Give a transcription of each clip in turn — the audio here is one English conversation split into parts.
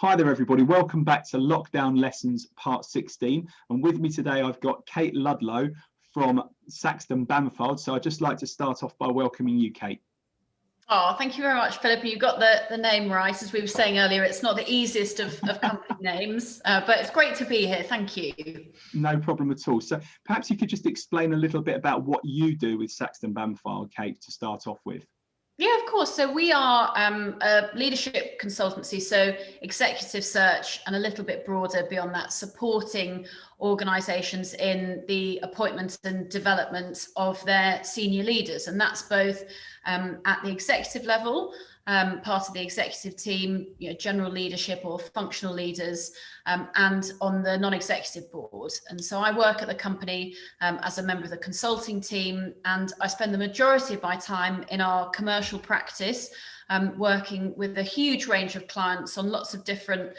Hi there, everybody. Welcome back to Lockdown Lessons Part 16. And with me today, I've got Kate Ludlow from Saxton Bamford. So I'd just like to start off by welcoming you, Kate. Oh, thank you very much, Philip. You got the name right. As we were saying earlier, it's not the easiest of company names, but it's great to be here. Thank you. No problem at all. So perhaps you could just explain a little bit about what you do with Saxton Bamford, Kate, to start off with. Yeah, of course. So we are a leadership consultancy, so executive search and a little bit broader beyond that, supporting organisations in the appointment and development of their senior leaders. And that's both at the executive level, part of the executive team, general leadership or functional leaders, and on the non-executive board. And so I work at the company as a member of the consulting team, and I spend the majority of my time in our commercial practice, working with a huge range of clients on lots of different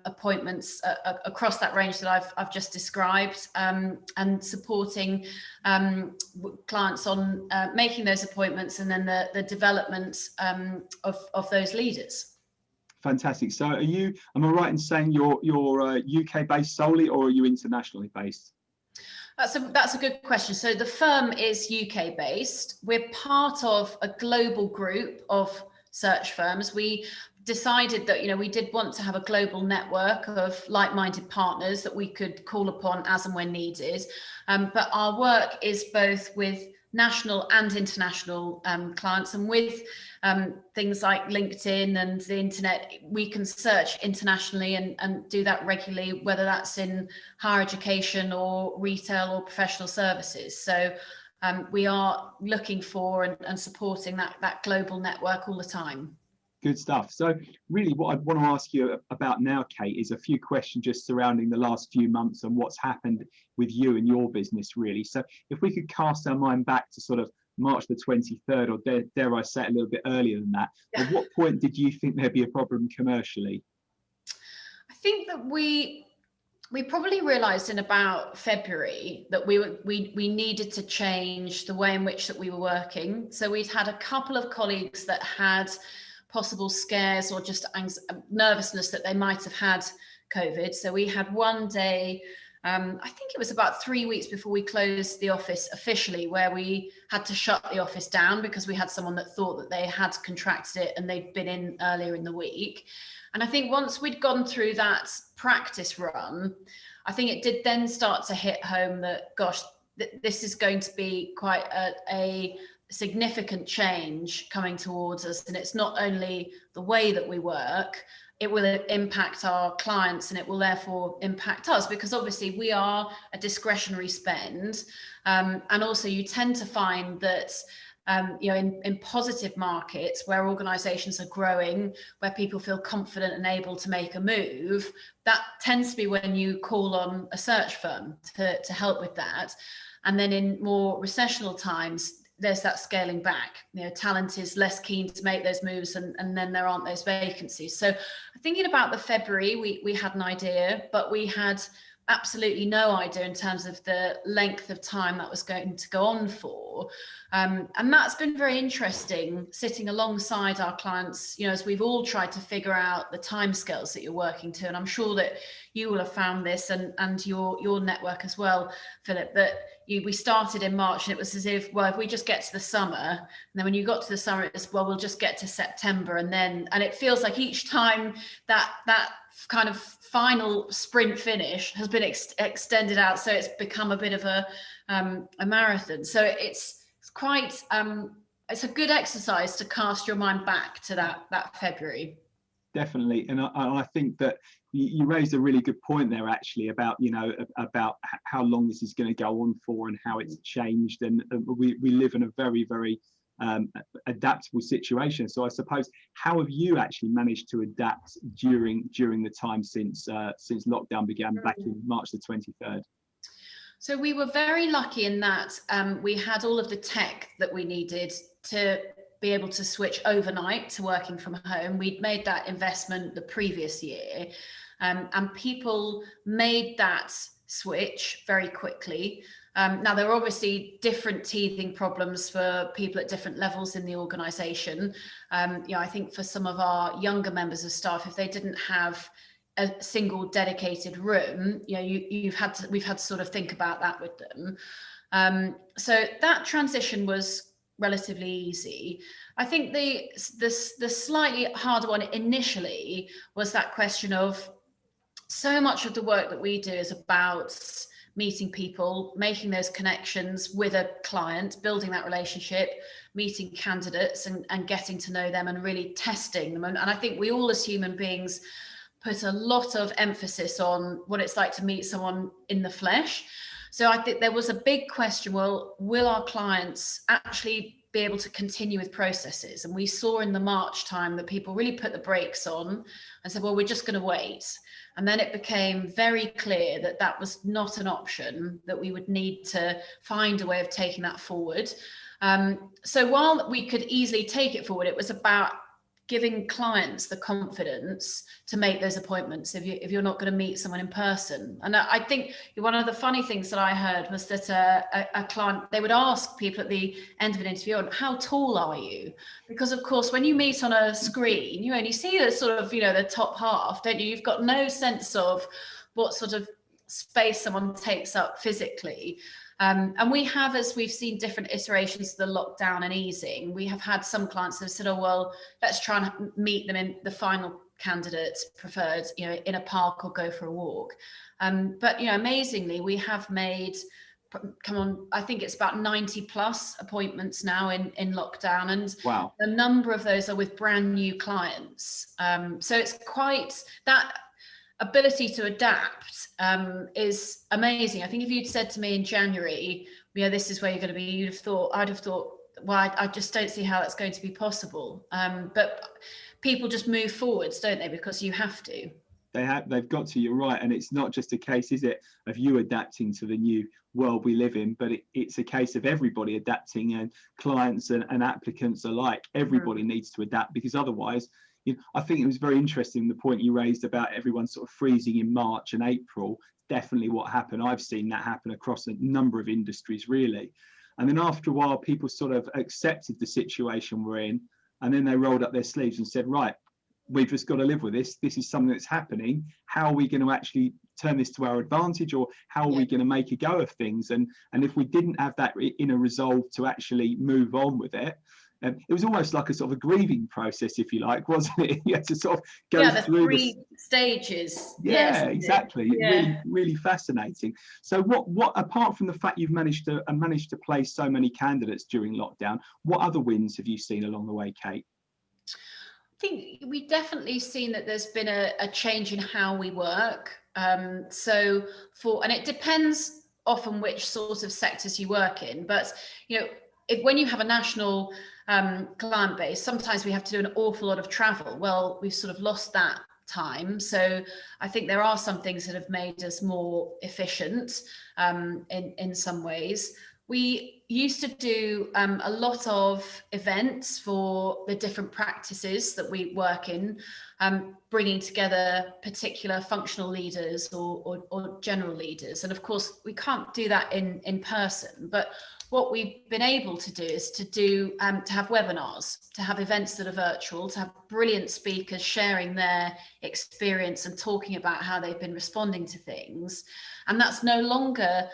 appointments across that range that I've just described, and supporting clients on making those appointments and then the development of those leaders. Fantastic. So am I right in saying you're UK based solely, or are you internationally based? That's a good question. So the firm is UK based. We're part of a global group of search firms. We decided that we did want to have a global network of like-minded partners that we could call upon as and when needed. But our work is both with national and international clients, and with things like LinkedIn and the internet, we can search internationally and do that regularly, whether that's in higher education or retail or professional services. So we are looking for and supporting that global network all the time. Good stuff. So really what I want to ask you about now, Kate, is a few questions just surrounding the last few months and what's happened with you and your business, really. So if we could cast our mind back to sort of March the 23rd, or dare I say a little bit earlier than that, at what point did you think there'd be a problem commercially? I think that we probably realised in about February that we needed to change the way in which that we were working. So we'd had a couple of colleagues that had possible scares or just nervousness that they might have had COVID. So we had one day, I think it was about 3 weeks before we closed the office officially, where we had to shut the office down because we had someone that thought that they had contracted it and they'd been in earlier in the week. And I think once we'd gone through that practice run, I think it did then start to hit home that, gosh, this is going to be quite a significant change coming towards us. And it's not only the way that we work, it will impact our clients, and it will therefore impact us, because obviously we are a discretionary spend. And also you tend to find that in positive markets where organizations are growing, where people feel confident and able to make a move, that tends to be when you call on a search firm to help with that. And then in more recessional times, there's that scaling back. Talent is less keen to make those moves, and then there aren't those vacancies. So thinking about the February, we had an idea, but we had absolutely no idea in terms of the length of time that was going to go on for. And that's been very interesting, sitting alongside our clients, as we've all tried to figure out the timescales that you're working to. And I'm sure that you will have found this, and your network as well, Philip, that we started in March and it was as if we just get to the summer, and then when you got to the summer, it's we'll just get to September, and it feels like each time that kind of final sprint finish has been extended out, so it's become a bit of a marathon. So it's quite it's a good exercise to cast your mind back to that February. Definitely, and I think that you raised a really good point there, actually, about about how long this is going to go on for and how it's changed, and we live in a very, very adaptable situation. So I suppose, how have you actually managed to adapt during the time since lockdown began back in March the 23rd? So we were very lucky in that we had all of the tech that we needed to be able to switch overnight to working from home. We'd made that investment the previous year, and people made that switch very quickly. Now, there are obviously different teething problems for people at different levels in the organisation. I think for some of our younger members of staff, if they didn't have a single dedicated room, we've had to sort of think about that with them. So that transition was relatively easy. I think the slightly harder one initially was that question of, so much of the work that we do is about meeting people, making those connections with a client, building that relationship, meeting candidates and getting to know them and really testing them. And I think we all as human beings put a lot of emphasis on what it's like to meet someone in the flesh. So I think there was a big question, well, will our clients actually be able to continue with processes? And we saw in the March time that people really put the brakes on and said, well, we're just going to wait. And then it became very clear that that was not an option, that we would need to find a way of taking that forward. So while we could easily take it forward, it was about giving clients the confidence to make those appointments if you're not going to meet someone in person. And I think one of the funny things that I heard was that a client, they would ask people at the end of an interview, how tall are you? Because of course, when you meet on a screen, you only see the sort of, the top half, don't you? You've got no sense of what sort of space someone takes up physically. And we have, as we've seen different iterations of the lockdown and easing, we have had some clients that have said, oh, well, let's try and meet them in the final candidate preferred, in a park or go for a walk. But, amazingly, we have made, I think it's about 90 plus appointments now in lockdown. And wow, a number of those are with brand new clients. So it's quite that ability to adapt is amazing. I think if you'd said to me in January, this is where you're going to be, I'd have thought, well, I just don't see how that's going to be possible. But people just move forwards, don't they? Because you have to. They've got to, you're right. And it's not just a case, is it, of you adapting to the new world we live in, but it's a case of everybody adapting, and clients and applicants alike. Everybody needs to adapt, because otherwise, I think it was very interesting, the point you raised about everyone sort of freezing in March and April. Definitely what happened. I've seen that happen across a number of industries, really. And then after a while, people sort of accepted the situation we're in, and then they rolled up their sleeves and said, right, we've just got to live with this. This is something that's happening. How are we going to actually turn this to our advantage, or how are we going to make a go of things? And if we didn't have that inner resolve to actually move on with it, it was almost like a sort of a grieving process, if you like, wasn't it? You had to sort of go through three stages. Yeah, yes, exactly. Really, really fascinating. So what apart from the fact you've managed to place so many candidates during lockdown, what other wins have you seen along the way, Kate? I think we've definitely seen that there's been a change in how we work. And it depends often which sort of sectors you work in, but when you have a national client base, sometimes we have to do an awful lot of travel. Well, we've sort of lost that time. So I think there are some things that have made us more efficient in some ways. We used to do a lot of events for the different practices that we work in, bringing together particular functional leaders or general leaders. And of course, we can't do that in person, but what we've been able to do is to have webinars, to have events that are virtual, to have brilliant speakers sharing their experience and talking about how they've been responding to things. And that's no longer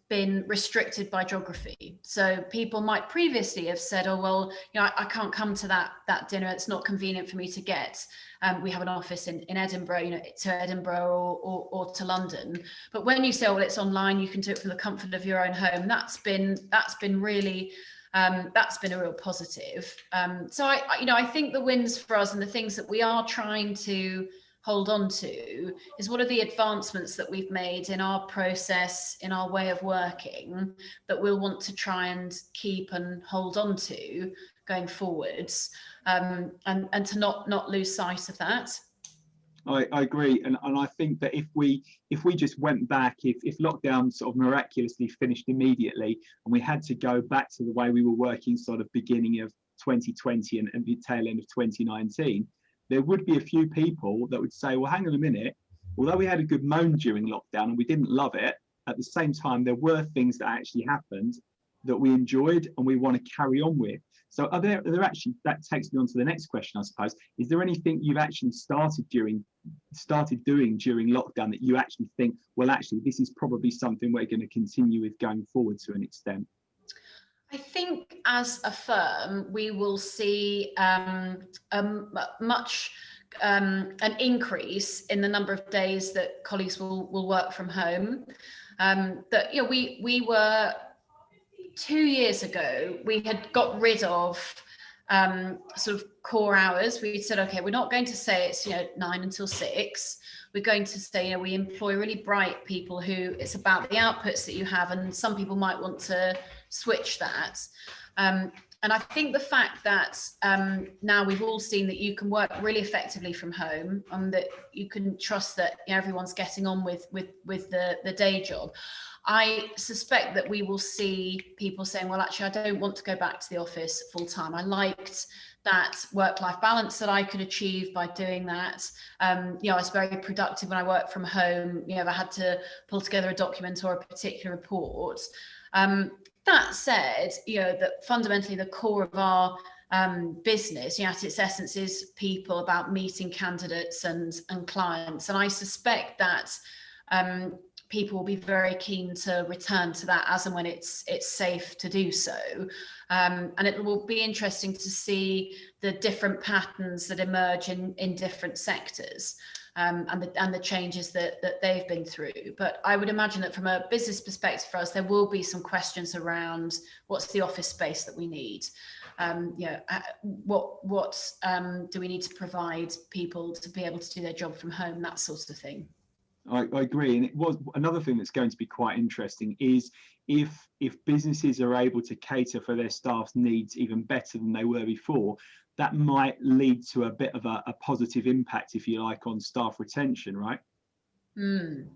been restricted by geography. So people might previously have said, oh, well, I can't come to that dinner. It's not convenient for me to get. We have an office in Edinburgh, to Edinburgh or to London. But when you say, oh, well, it's online, you can do it from the comfort of your own home. That's been really, that's been a real positive. So I think the wins for us and the things that we are trying to hold on to is what are the advancements that we've made in our process, in our way of working, that we'll want to try and keep and hold on to going forwards, and to not lose sight of that. I agree, and I think that if we just went back, if lockdown sort of miraculously finished immediately, and we had to go back to the way we were working sort of beginning of 2020 and the tail end of 2019, there would be a few people that would say, well, hang on a minute, although we had a good moan during lockdown and we didn't love it, at the same time, there were things that actually happened that we enjoyed and we want to carry on with. So are there actually, that takes me on to the next question, I suppose. Is there anything you've actually started doing during lockdown that you actually think, well, actually, this is probably something we're going to continue with going forward to an extent? I think as a firm, we will see an increase in the number of days that colleagues will work from home. That, you know, we were 2 years ago, we had got rid of sort of core hours. We said, okay, we're not going to say it's 9 until 6. We're going to say, we employ really bright people who it's about the outputs that you have, and some people might want to switch that. And I think the fact that now we've all seen that you can work really effectively from home, and that you can trust that everyone's getting on with the day job. I suspect that we will see people saying, well, actually, I don't want to go back to the office full time. I liked that work-life balance that I could achieve by doing that. I was very productive when I worked from home. If I had to pull together a document or a particular report. That said, that fundamentally the core of our business, at its essence, is people, about meeting candidates and clients. And I suspect that people will be very keen to return to that as and when it's safe to do so. And it will be interesting to see the different patterns that emerge in different sectors. And the changes that they've been through. But I would imagine that from a business perspective for us, there will be some questions around what's the office space that we need. What do we need to provide people to be able to do their job from home, that sort of thing. I agree. And it was another thing that's going to be quite interesting is if businesses are able to cater for their staff's needs even better than they were before, that might lead to a bit of a positive impact, if you like, on staff retention, right?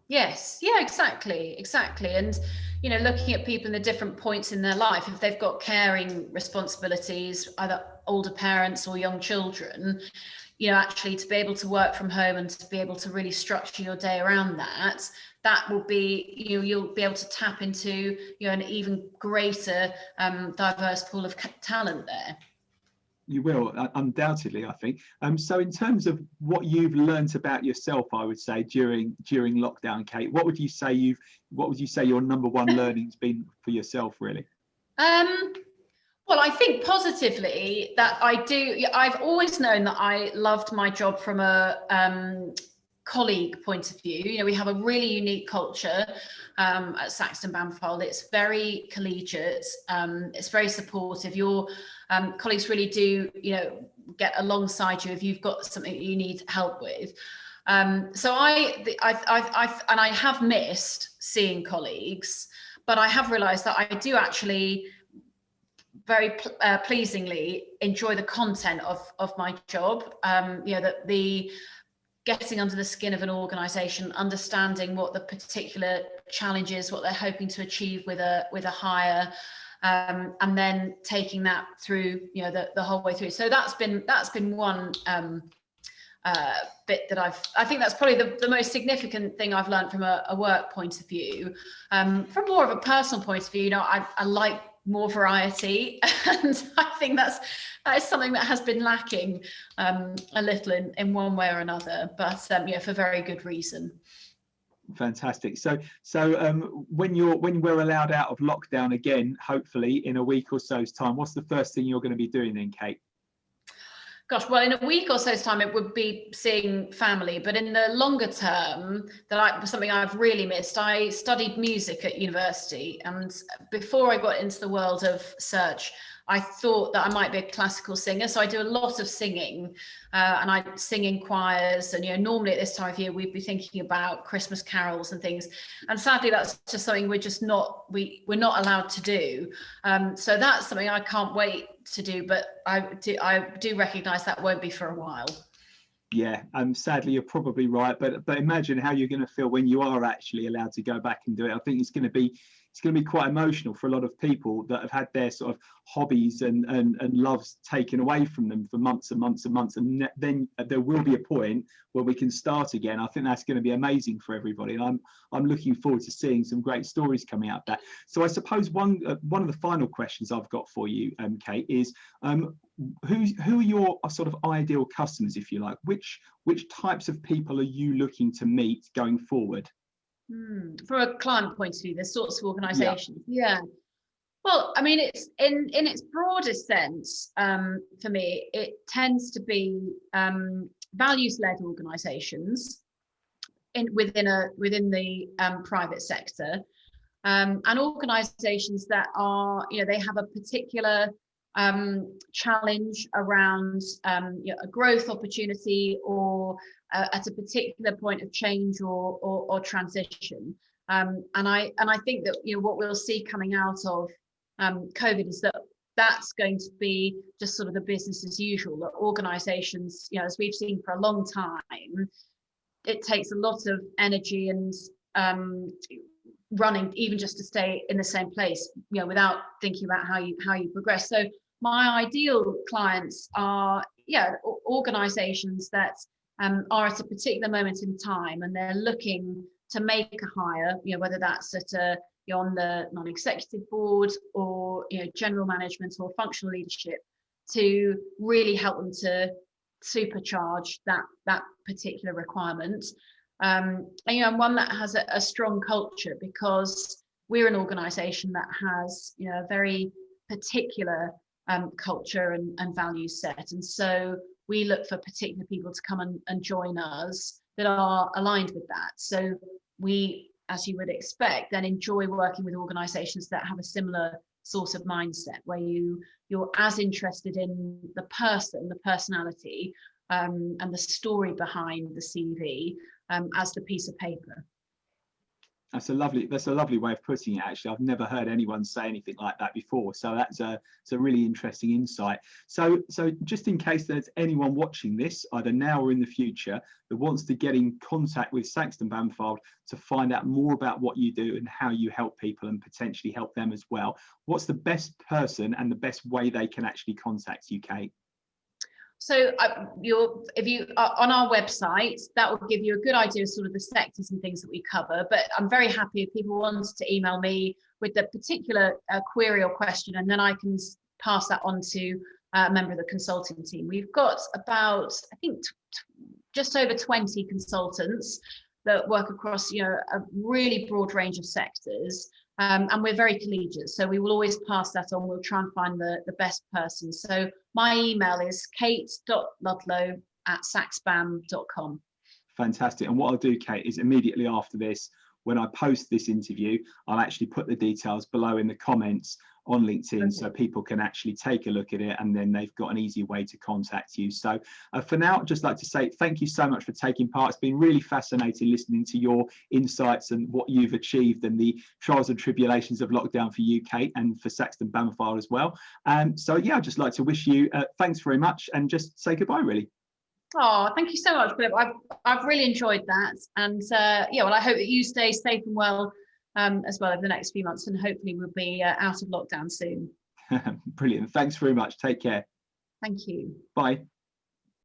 Yes, yeah, exactly. And looking at people in the different points in their life, if they've got caring responsibilities, either older parents or young children, actually to be able to work from home and to be able to really structure your day around that will be, you'll be able to tap into an even greater diverse pool of talent there. You will, undoubtedly, I think. So in terms of what you've learned about yourself, I would say during lockdown, Kate, what would you say your number one learning's been for yourself, really? Well, I think positively that I've always known that I loved my job from a colleague point of view. We have a really unique culture at Saxton Bamford. It's very collegiate. It's very supportive. Your colleagues really do, get alongside you if you've got something that you need help with. So I have missed seeing colleagues, but I have realised that I do actually very pleasingly enjoy the content of my job. That the getting under the skin of an organisation, understanding what the particular challenge is, what they're hoping to achieve with a hire, and then taking that through, the whole way through. So that's been one bit that I think that's probably the most significant thing I've learned from a work point of view. From more of a personal point of view, I like more variety, and I think that is something that has been lacking a little in one way or another, but for very good reason. Fantastic. So when we're allowed out of lockdown again, hopefully in a week or so's time, what's the first thing you're going to be doing then, Kate? Gosh, well, in a week or so's time, it would be seeing family. But in the longer term, something I've really missed. I studied music at university, and before I got into the world of search, I thought that I might be a classical singer. So I do a lot of singing, and I sing in choirs. And normally at this time of year, we'd be thinking about Christmas carols and things. And sadly, that's just something we're not allowed to do. So that's something I can't wait to do, but I do recognise that won't be for a while. Yeah, sadly you're probably right, but imagine how you're going to feel when you are actually allowed to go back and do it. I think it's going to be quite emotional for a lot of people that have had their sort of hobbies and loves taken away from them for months and months and months, and then there will be a point where we can start again. I think that's going to be amazing for everybody, and I'm looking forward to seeing some great stories coming out of that. So I suppose one of the final questions I've got for you, Kate, is who are your sort of ideal customers, if you like? Which types of people are you looking to meet going forward? From a client point of view, there's sorts of organisations. Yeah. Well, I mean, it's in its broadest sense. For me, it tends to be values-led organisations within the private sector, and organisations that are, they have a particular challenge around a growth opportunity, or at a particular point of change or transition. And I think that what we'll see coming out of COVID is that's going to be just sort of the business as usual. That organisations, as we've seen for a long time, it takes a lot of energy and running even just to stay in the same place, without thinking about how you progress. So my ideal clients are organisations that are at a particular moment in time, and they're looking to make a hire, whether that's at on the non-executive board, or general management or functional leadership, to really help them to supercharge that particular requirement. And one that has a strong culture, because we're an organisation that has a very particular culture and value set, and so we look for particular people to come and join us that are aligned with that. So we, as you would expect, then enjoy working with organisations that have a similar sort of mindset, where you're as interested in the person, the personality, and the story behind the CV as the piece of paper. That's a lovely way of putting it. Actually, I've never heard anyone say anything like that before. So it's a really interesting insight. So just in case there's anyone watching this, either now or in the future, that wants to get in contact with Saxton Bamford to find out more about what you do and how you help people and potentially help them as well, what's the best person and the best way they can actually contact you, Kate? So if you are on our website, that will give you a good idea of sort of the sectors and things that we cover. But I'm very happy if people want to email me with the particular query or question, and then I can pass that on to a member of the consulting team. We've got about, I think, just over 20 consultants that work across a really broad range of sectors. And we're very collegiate, so we will always pass that on. We'll try and find the best person. So my email is kate.ludlow@saxbam.com. Fantastic. And what I'll do, Kate, is immediately after this, when I post this interview, I'll actually put the details below in the comments on LinkedIn, so people can actually take a look at it, and then they've got an easy way to contact you. So for now, I'd just like to say thank you so much for taking part. It's been really fascinating listening to your insights and what you've achieved and the trials and tribulations of lockdown for you, Kate, and for Saxton Bamford as well. So yeah, I'd just like to wish you thanks very much, and just say goodbye, really. Oh, thank you so much, Philip. I've really enjoyed that, and well, I hope that you stay safe and well as well over the next few months, and hopefully we'll be out of lockdown soon. Brilliant. Thanks very much. Take care. Thank you. Bye.